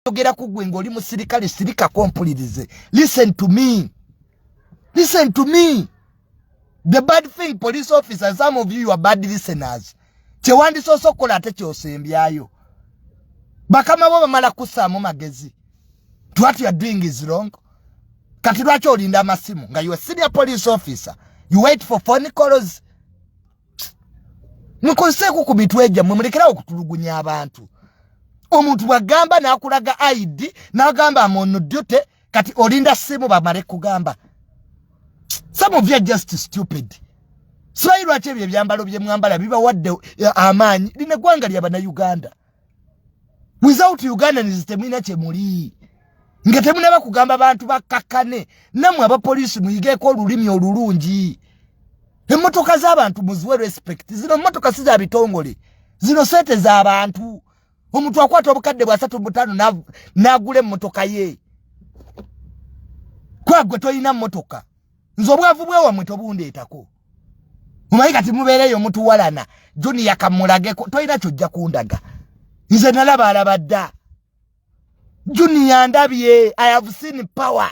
yogera kugwe ngoli musirikale sirika kompulirize. Listen to me. Listen to me. The bad thing, police officers, some of you are bad listeners. Chewandi soso kola ate kyosembyayo. Bakama baba mala kusaamu magezi. What you are doing is wrong. Kati lwaki olinda amasimu nga you are senior police officer. You wait for phone calls. Mukonseku ku bitweja mulekerawo okutulugunya abantu. Omuntu bwagamba n'akulaga ID n'agamba amono duty kati olinda simu bamale kugamba. Some of you are just stupid. So you lwaki ebyo ebyambalo bye mwambala biba wadde amaanyi line gwanga ly'abana Uganda. Without Uganda nizitemina kyemuli. Nga temunaba kugamba abantu bakakane namwe abapolisi muyigeeko olulimi olulungi. Emmotoka z'abantu muziwe respect. Zino mmotoka si za bitongole. Zino sente z'abantu. Omuntu akwata obukadde bwa 3-5 n'agula emmotoka ye. Kwagwe toyina mmotoka. Nze obwavu bwe wamwe tobundeetako. Mumanyi kati mubeereyo mutuwalana. Joni yakamulageko toyina kyojja kundaga. Nze nalaba alaba dda. Juni yandabye. I have seen power.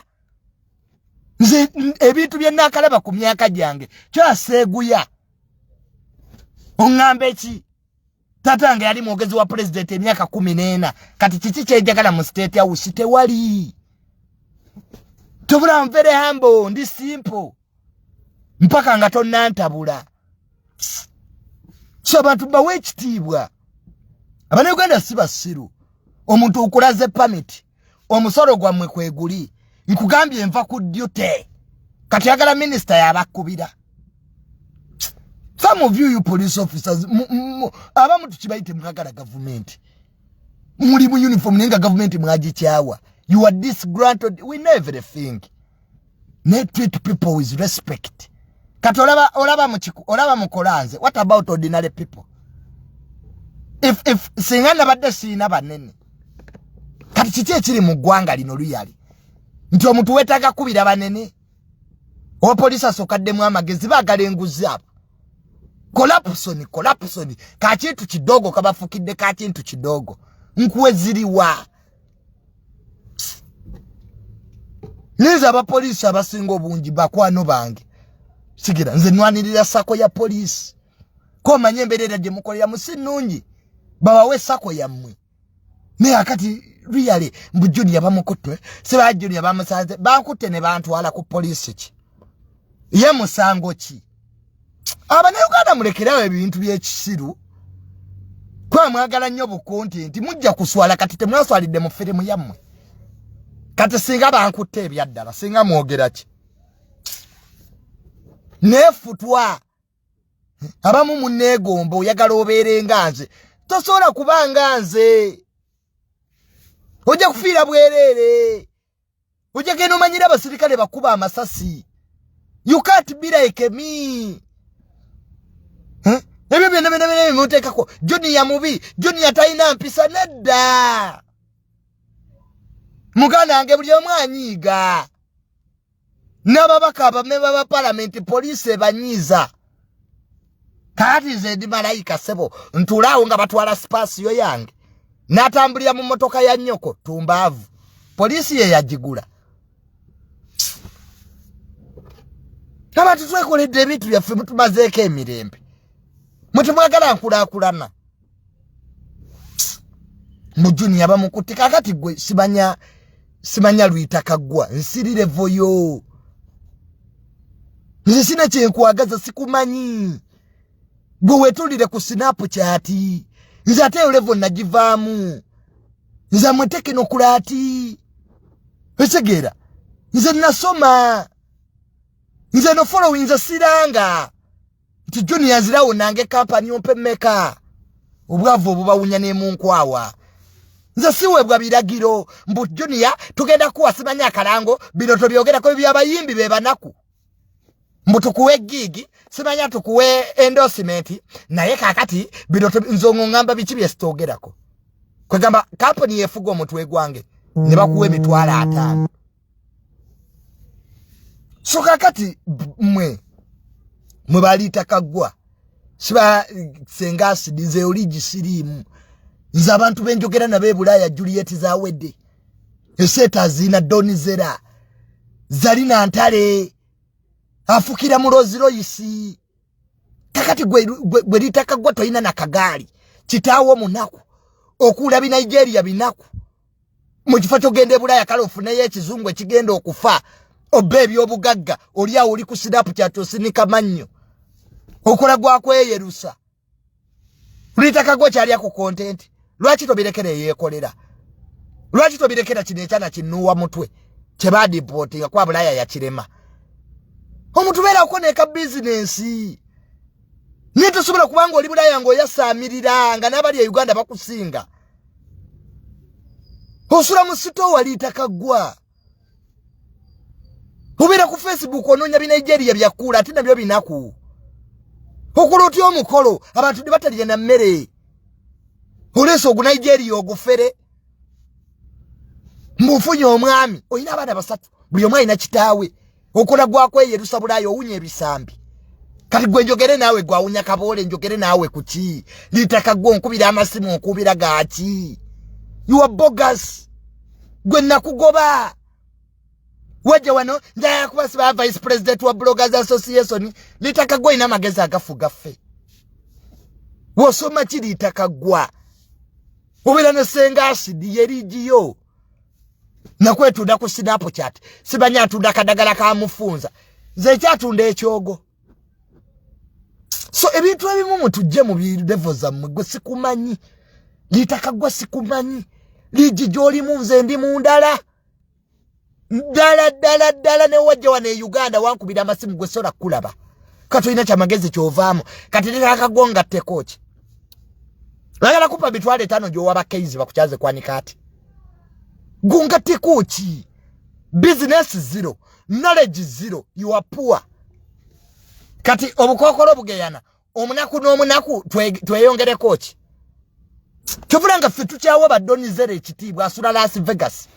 Nze ebintu bye nakalaba ku myaka gyange kyaseeguya. Ongambe ki? Tatange yali mwogezi wa president emyaka 14 kati kiki kyejagala mu state house tewali. Tubula very humble ndi simple. Mpaka nga tonnantabula. So abantu bawe ekitiibwa. Abana Uganda si basiru. Omuntu okulaze permit. Omusoro gwammwe kweguli. Nkugambye enva ku duty. Kati yagala minister yabakubira. Some of you police officers abamu tukibayite mwagala government. Muli mu uniform nenga government mwagikyawa. You are disgruntled. We know everything. Need treat people with respect. Kati olaba mukolanze. What about ordinary people? If singana badde sina banene. Kati kiki ekiri mu ggwanga lino luyali. Nti omuntu wetaaga kubira banene. Opolisi asokaddemu amagezi baagala enguzi apo. Collapsoni. Kakintu kidogo kabafukidde kakintu kidogo. Nkuwe ziriwa. Niza abapolisi abasinga obungi bakwano bange. Sigira nze nwanirira sako ya polisi. Ko manye emberera gye mukolera musinungi. Babawe sako yammwe. Ne akati really mbujuni yabamukutte seba juni yabamusanze bakutte ne bantwala ku polisi ki. Ye musango ki. Abana Uganda mulekerawo ebintu by'ekisiru. Kwa mwagala nnyo bukonti mujja kuswala kati temwaswalidde mu firimu yammwe. Kati singa bankutte ebyaddala singa mwogeraki. Nefutwa. Abamu munneegomba oyagala obeerenga nze. Tosobola kubanga nze. Ojja kufiira bwerere. Ojja genda omanyira abasirikale bakuba amasasi. You can't be like me. Ebyo byonna muteekako. Joni ya mubi. Joni yatalina mpisa nedda. Muganda wange buli omu anyiiga. N'ababaka abamemba ba parliament police banyiiza. Kati ze ndi malayika sebo. Ntulaawo nga batwala spasiyo yange. Natambulira mu motoka ya nnyoko tumbaavu. Polisi ye yagigula. Abantu twekoledde ebintu byaffe mutumazeeko emirembe. Mutumwagala nkulaakulana. Mujuni abamukutte kakati gwe simanya luyita kaggwa. Nsirire voyo. Nze sina kyenkwagaza sikumanyi. Gwe wetulire ku Snapchat. Nze ate level nagivaamu. Nze mweteke nokulati. Esegera. Nze nasoma. Nze no following nze siranga. Nti Juni yazirawo nange company ompe meka. Obwavu obubawunya n'emunkwawa. Nze siweebwa biragiro. Mbu Juni tugenda kuwasimanya akalango bino tobyogerako by'abayimbi be banaku. Mbu tukuwe gigi simanya tukuwe endorsement naye kakati bino nzongo ngamba biki bye sitogerako. Kwegamba company yefuga omutwe gwange ne bakuwe emitwalo 5. So kakati mwe balita kaggwa. Siba sengasi dize oligi sirimu. Nze abantu benjogera na be Bulaya Juliet zawedde. eseta zina donizera zalina ntale afukira mu Rolls Royce kakati gwe litaka gwa toyina na kagali kitaawo munaku okula bi Nigeria binaku mu kifo kyogende Bulaya kale ofuneyo ekizungu ekigenda okufa obebi obugagga oli awo oli ku Snapchat osinika mannyo okola gwa kweyerusa litaka gwa kyali ku content lwaki tobirekere yekolera lwaki tobirekera kino ekyana kinuwa mutwe kyebadi poti kwa Bulaya ya kirema omuntu bera okoneka business nito subira kubanga oli Bulaya ngo yasamirira nga nabali ya Uganda bakusinga osura musito walitaka gwa ubira ku Facebook ononya bi Nigeria byakula ati nabyo binaku okuloti omukolo abantu dibataliye na mmere oleso ogu Nigeria ogufere mbufunye omwami oyina abana basatu buli omwami na kitaawe okola gwa kweyerusa Bulaya owunye ebisambi kati gwe njogere nawe gwa unya kabole njogere nawe kuki litaka gwo nkubira amasimu okubira gaaki you are bogus gwe nakugoba waje wano njaya kubasiba vice president wa Bloggers Association litaka gwo ina magezi agafuga fe wosoma kiri litaka gwa ubira ne senga acid yerigiyo na kwetu da ku Snapchat sibanya tunda kadagala ka mufunza ze kyatunda ekyogo so ebintu ebimu mutujje mu level za mwe sikumanyi litaka gwa sikumanyi liji joli munze ndi mundala dala ne wajja wane Uganda wankubira amasimu gwe sora kulaba kato ina cha magezi kyovamo kati akagonga tekochi lagala kupa bitwale 5 jo wabakeizi bakuchaze kwani kati gunga tekochi business zero knowledge zero you are poor kati obukokolo bugeyana omunaku n'omunaku tweyongere kochi kyovulanga fitu kyawo badonizere ekitibwa asula Las Vegas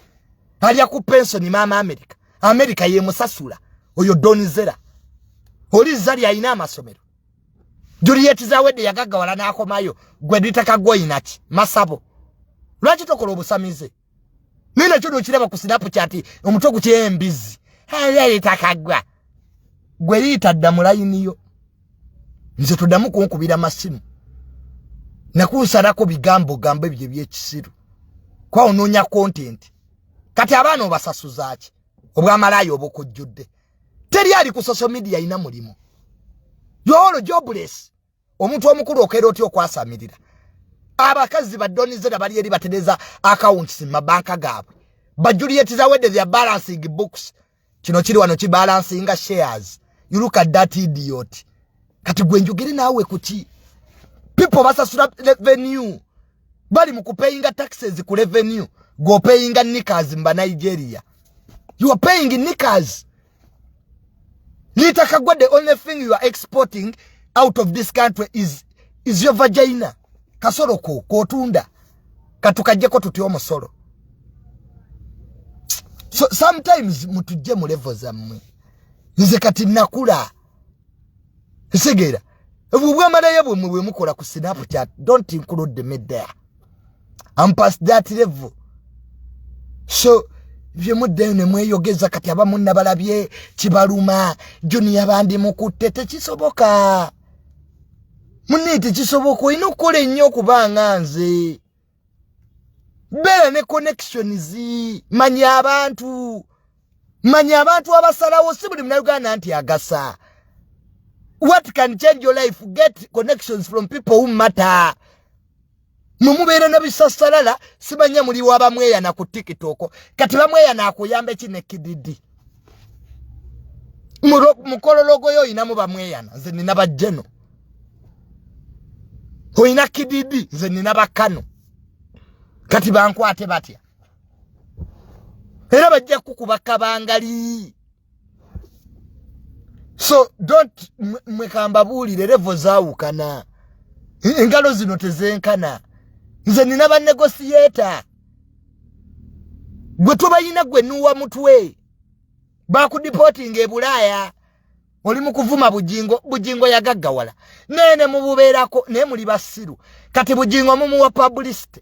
alya ku pension mama America ye musasula oyo donizera oli zali ayina amasomero Juliet zawede yagaga wala nakomayo gwe ditaka goyinaki masabo lwaki tokola obusamize nina kyo kiraba ku Snapchat omuto gukyembizi litakagwa gwe litadda mu line yo nze tuddamu kunkubira masimu nakunsarako bigambo gambo ebyo byekisiru kwa ononya content kati abana obasasuzaaki obwamalayo obukujjudde teri ali ku social media ina mulimo yolo jobless omuntu omukulu okero otyo kwasamirira abakazi badonizera bali eri batereza accounts mabanka gaabwe Juliet zawede their balancing books kino kiri wano ki balancing shares you look at that idiot kati gwenjugire nawe kuti people basasura revenue bali mukupayinga taxes ku revenue go paying nickers mba Nigeria you are paying nickers litakagwa the only thing you are exporting out of this country is your vagina kasoroko kotunda katukajeko tuti omusoro so sometimes mutujje mu levels amwe nze kati nakula segera ubwamala yabwe mwe mukola ku Snapchat don't include me there I'm past that level so bye mudene mweyogeza kati abamunna balabye kibaluma Junior bandi mukutte tekisoboka munite kisoboka ino kole nnyo kubanga nze bere ne connections manya abantu abasalawo sibuli mnayugana anti agasa what can change your life get connections from people who matter mumubere na bisasalala sibanya muri wabamweya na ku TikTok kati bamweya na akuyambe kine kididi mukolologo yo ina mubamweya nze nina bajeno hoina kididi nze nina bakano kati bankwate batya era bajja kukubaka bangali so don't mwekamba bulire level zaawukana engalo zino tezenkana nze nina ba negotiator gwe tubayina gwe nuwa mutwe bakudiporting e Bulaya oli mukuvuma bujingo yagaggawala nene mububerako ne muli basiru kati bujingo mumuwa publicity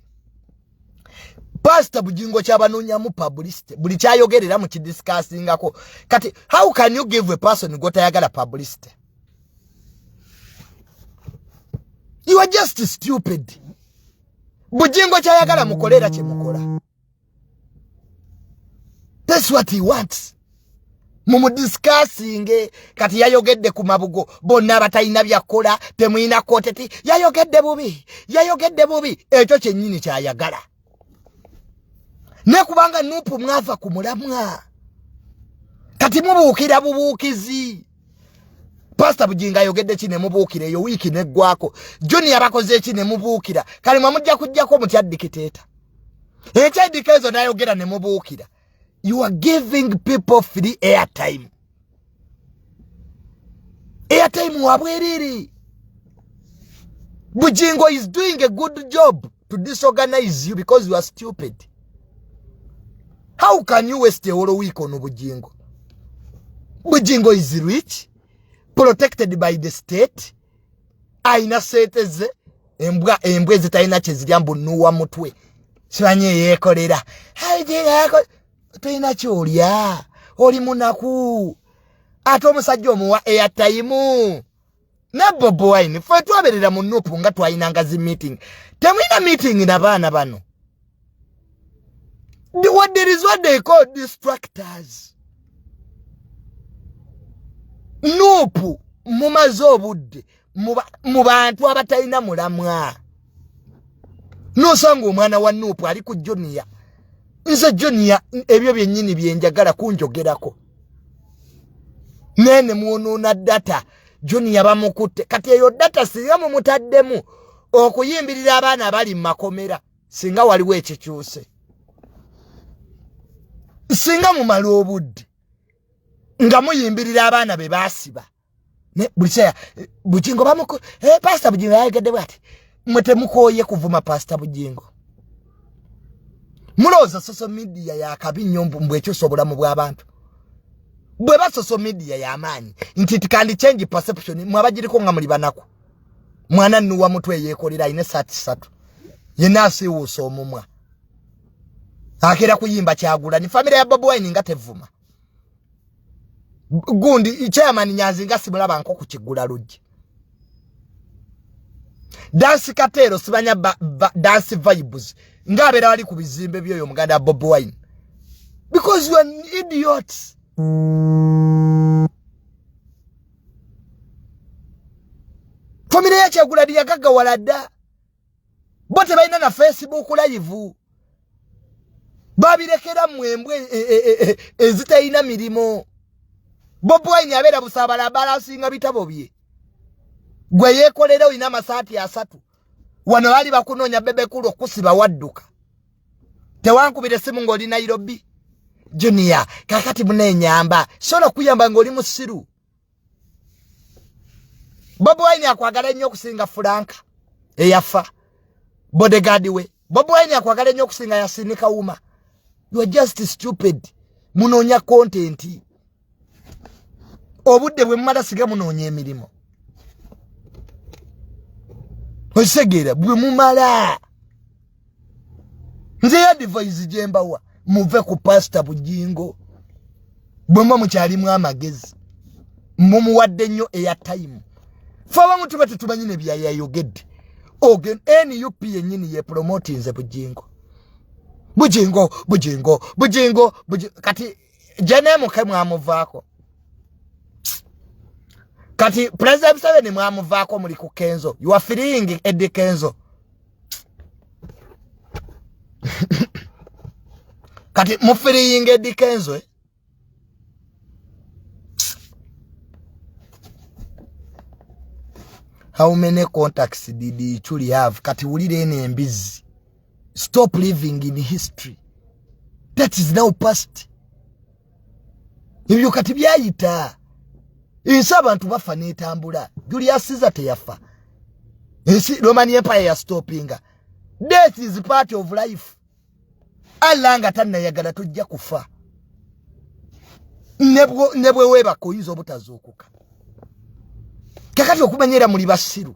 Pastor Bujingo chabanoonya mu publicity buli kyayogerera mu kidiscussingako kati how can you give a person gotayagala publicity? You are just stupid. Bujingo kyayagala mukolera kye mukola. That's what he wants. Mumu discussing kati yayogedde ku mabugo bonna batayina byakola temuyina koteti yayogedde bubi ekyo kyennyini kyayagala. Ne kubanga nupu mwafa ku mulamwa kati mubuukira bubuukizi. Pastor Bujinga ayogedde kine mubuukire yo wiki neggwako Junior abakoze kine mubuukira kale mwamujja kujjako mutya dictator ekyadikezo nayogera ne mubuukira. You are giving people free airtime. Airtime wabwerere. Bujingo is doing a good job to disorganize you because you are stupid. How can you waste a whole week on Bujingo? Bujingo is rich, protected by the state. Aina seteze embwe zitaina cheziryambu nuwa mutwe. Sibanye yekolera. Toyina kyolya oli munaku ate omusajja omuwa airtime ne Bob Wine fe twaberera mu Nupu nga twayinanga zi meeting temwina meeting n'abaana bano. There is what they call distractors. Nupu mumaze obudde mu bantu abatalina mulamwa nosanga omwana wa Nupu ali ku Junior. Nze Junior ebyo byennyini byenjagala kunjogerako. Nene muonoona data Junior bamukutte kati eyo data singa mumutaddemu okuyimbirira abaana bali mu makomera singa waliwo ekikyuse. Singa mumala obudde nga muyimbirira abaana be basiba. Ne bulisaya Bujingo bamuko Pastor Bujingo yayegedde bwati mutemukoye kuvuma Pastor Bujingo. Muloza social media ya kabinyo mbwecho sobola mu bw'abantu. Bwe ba social media ya amanyi nti tikandi change perception mwabagiriko nga muli banako. Mwana nuwa mutwe yekolera ine satu. Yenasi uso omumwa. Akira kuyimba kyagula ni family ya Bob Wine nga tevuma. Gundi chairman Nyanzi nga simulaba nko kukigula lujje. Dance katero sibanya dance vibes. Ngabera wali ku bizimbe byoyo muganda Bob Wine. Because you are an idiot. Family ya kyagula liyagaga walada. Bote baina na Facebook live. Babirekera mwembwe ezitayina mirimo. Bob Wine abera busabala balasinga bitabo bye. Gwe yekolera ina masati asatu. Wano bali bakunoonya bebe kulo kusiba wadduka. Tewankubire simu ng'oli Nairobi. Junior, kakati munenyamba. Sono kuyamba ng'oli musiru. Bob Wine akwagala nnyo okusinga Franka. Eyafa. Bodyguard we. Bob Wine akwagala nnyo okusinga Yasinika Uma. You are just stupid. Munoonya content. Obudde bwe mmala siga munoonya emirimu. Osegera bwe mumala. Nze ya device jembawa muve ku Pastor Bujingo. Bwe mukyalimu amagezi. Mumuwadde nnyo airtime. Faba mutu batu tubanyine bya yayogedde. Ogen NUP yennyini ye promote nze Bujingo. Bujingo kati jene muke mwamuvaako. Kati President Museveni mwamuvaako muli ku Kenzo. You are feeling Eddie Kenzo. Kati mufeeling Eddie Kenzo. How many contacts did he truly have? Kati ulire ene mbizi. Stop living in history. That is now past. Ibyo kati byayita. Insa abantu bafa netambula. Julius Caesar teyafa. Insi Roman Empire ya stoppinga. Death is part of life. Alanga tanna yagala tujja kufa. Nebwe weba koyizo obutazuukuka. Kakati okumanyera muli basiru.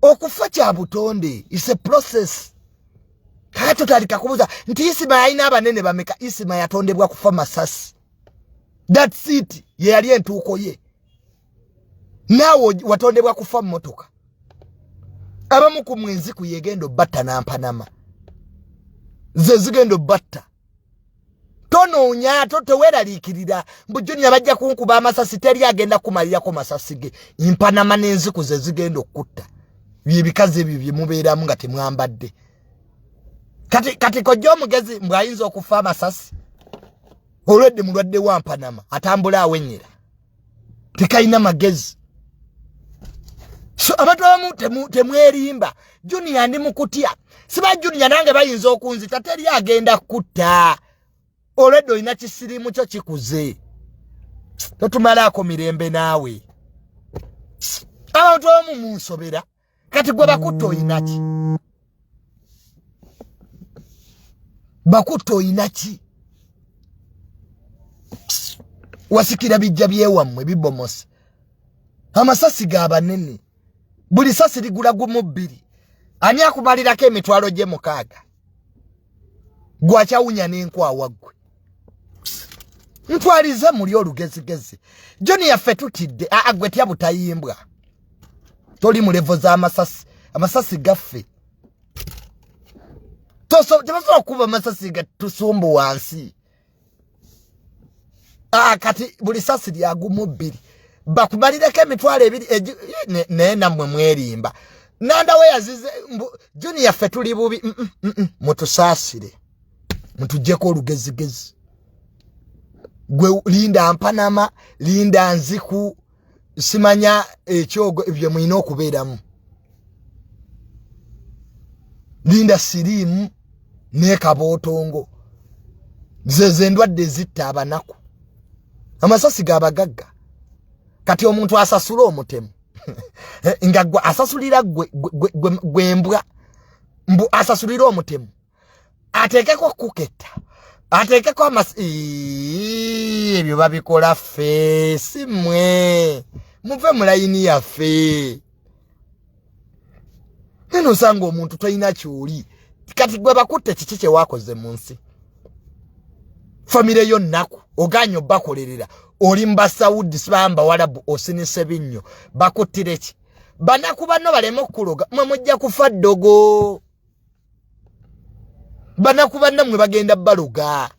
Okufa kya butonde is a process. Kato talika kubuza nti Isima alina abanene bameka. Isima yatondebwa kufa masasi. That's it. Ye yali entuuko ye. Nawo watondebwa kufa mmotoka. Abamu ku mwenzi ku yegendo batta nampanama. Ze zigendo batta. Tono nyato teweralikirira. Mbu Junior bajja kunkuba amasasi teri agenda kumalirako masasi ge. Impanama n'enziku ze zigendo kutta. Bikaze ebyo mubeeramu nga temwambadde. Kati kojja omugezi mbwayinza okufa amasasi. Olwedde mulwadde wa Mpanama atambula awenyera. Tekaina magezi. So abantu abamu temwerimba. Junior ndi mukutya. Siba Junior nange bayinza okunzita teri agenda kutta. Olwedde olina kisirimu kyo kikuze. Totumalaako mirembe naawe. Abantu abamu munsobera. Kati gwe bakutte oyinaki? Bakutte oyinaki? Wasikira bijja byewammwe bibomose. Amasasi g'abanene. Buli sasi ligula gumu 2. Ani akubalirako emitwalo gye 6? Gwakyawunya n'enkwawa ggwe. Ntwalize muli olugezigezi. Joni yaffe tutidde. Gwe tya butayimbwa. Toli mu levo z'amasasi. Amasasi gaffe. Tebasobola okuba amasasi gatusumbu wansi. Kati buli sasi lyagumu 2. Bakubalireko emitwalo 2 naye nammwe mwerimba. Nanda we yazize Juni yaffe tuli bubi. Mutusaasire. Mutujjeko olugezigezi. Gwe linda Mpanama, linda Nziku, simanya ekyogo ebyo mwina okubeeramu. Linda Sirimu ne Kabootongo. Ze ndwadde zitta abanaku. Amasasi gabagagga. Kati omuntu asasula omutemu. Nga gwe asasulira gwe mbwa. Mbu asasulira omutemu. Ateekeko kuketta. Ateekeko ebyo babikola ffe simwe. Muve mu layini yaffe. Neno osanga omuntu toyina kyoli. Kati gwe bakutte kiki kye waakoze mu nsi. Famire yo nnaku oganyo bakolerera. Oli mba Saudi sibamba Warabu osinise binnyo. Bakuttire ki? Banaku banno baleme okuloga. Mwe mujja kufa ddogo. Banaku banna mwe bagenda baloga.